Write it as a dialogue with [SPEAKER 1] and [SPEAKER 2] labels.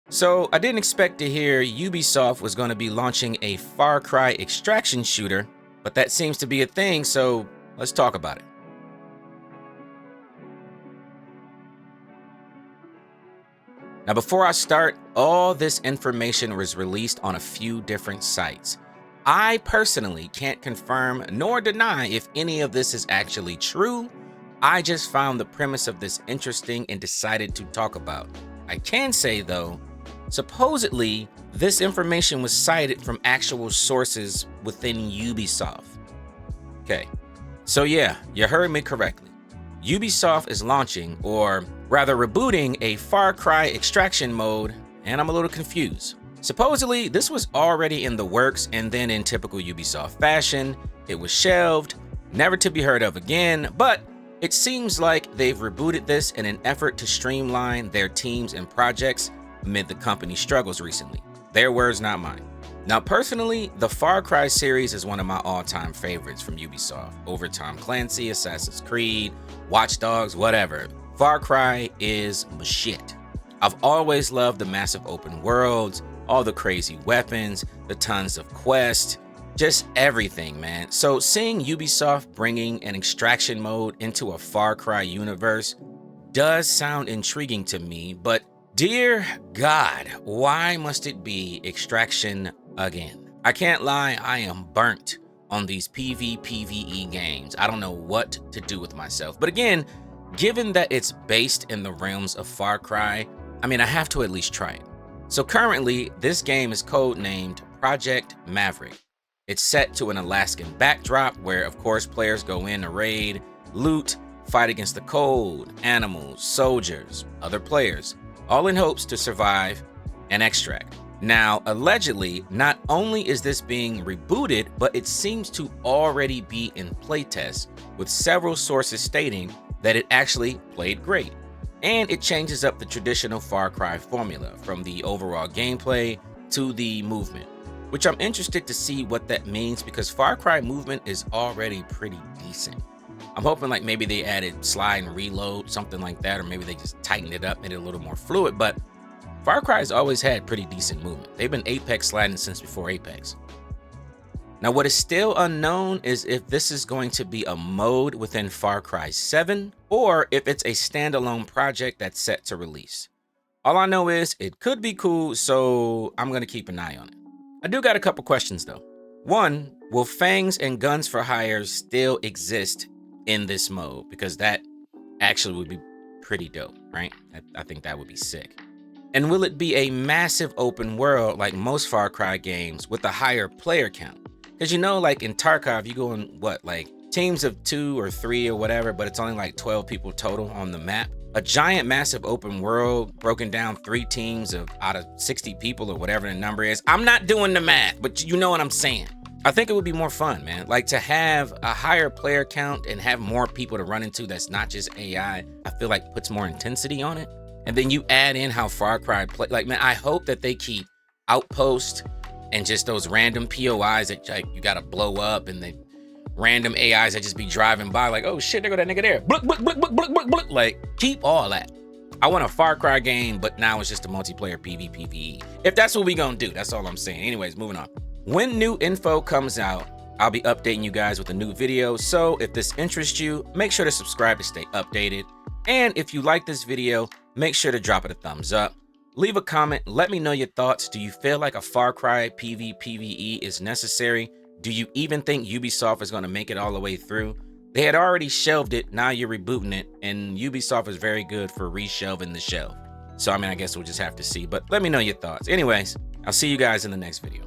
[SPEAKER 1] So I didn't expect to hear Ubisoft was going to be launching a FarCry Extraction Shooter, but that seems to be a thing, so let's talk about it. Now before I start, all this information was released on a few different sites. I personally can't confirm nor deny if any of this is actually true. I just found the premise of this interesting and decided to talk about. I can say though, supposedly, this information was cited from actual sources within Ubisoft. Okay, so yeah, you heard me correctly. Ubisoft is launching, or rather rebooting, a Far Cry Extraction mode, and I'm a little confused. Supposedly, this was already in the works, and then in typical Ubisoft fashion, it was shelved, never to be heard of again, but it seems like they've rebooted this in an effort to streamline their teams and projects amid the company's struggles recently. Their words, not mine. Now, personally, the Far Cry series is one of my all-time favorites from Ubisoft. Over Tom Clancy, Assassin's Creed, Watch Dogs, whatever. Far Cry is my shit. I've always loved the massive open worlds, all the crazy weapons, the tons of quests, just everything, man. So seeing Ubisoft bringing an extraction mode into a Far Cry universe does sound intriguing to me, but dear God, why must it be extraction again? I can't lie, I am burnt on these PvPvE games. I don't know what to do with myself. But again, given that it's based in the realms of Far Cry, I mean, I have to at least try it. So currently, this game is codenamed Project Maverick. It's set to an Alaskan backdrop where, of course, players go in to raid, loot, fight against the cold, animals, soldiers, other players, all in hopes to survive and extract. Now, allegedly, not only is this being rebooted, but it seems to already be in playtest, with several sources stating that it actually played great. And it changes up the traditional Far Cry formula, from the overall gameplay to the movement, which I'm interested to see what that means, because Far Cry movement is already pretty decent. I'm hoping like maybe they added slide and reload, something like that, or maybe they just tightened it up, made it a little more fluid, but Far Cry has always had pretty decent movement. They've been Apex sliding since before Apex. Now, what is still unknown is if this is going to be a mode within Far Cry 7, or if it's a standalone project that's set to release. All I know is it could be cool, so I'm gonna keep an eye on it. I do got a couple questions though. One, will fangs and guns for hire still exist in this mode? Because that actually would be pretty dope, right? I think that would be sick. And will it be a massive open world like most Far Cry games with a higher player count? Because you know, like in Tarkov, you go in what, like teams of 2 or 3 or whatever, but it's only like 12 people total on the map. A giant, massive open world broken down 3 teams of out of 60 people or whatever the number is. I'm not doing the math, but you know what I'm saying. I think it would be more fun, man. Like to have a higher player count and have more people to run into that's not just AI, I feel like puts more intensity on it. And then you add in how Far Cry play. Like, man, I hope that they keep Outpost and just those random POIs that like you gotta blow up, and the random AIs that just be driving by like, oh shit, there go that nigga there. Bluck, bluck, bluck, bluck, bluck, bluck, bluck. Like, keep all that. I want a Far Cry game, but now it's just a multiplayer PvPvE. If that's what we gonna do, that's all I'm saying. Anyways, moving on. When new info comes out, I'll be updating you guys with a new video. So if this interests you, make sure to subscribe to stay updated. And if you like this video, make sure to drop it a thumbs up. Leave a comment, let me know your thoughts. Do you feel like a Far Cry PvPvE is necessary? Do you even think Ubisoft is gonna make it all the way through? They had already shelved it, now you're rebooting it, and Ubisoft is very good for reshelving the shelf. So I mean, I guess we'll just have to see, but let me know your thoughts. Anyways, I'll see you guys in the next video.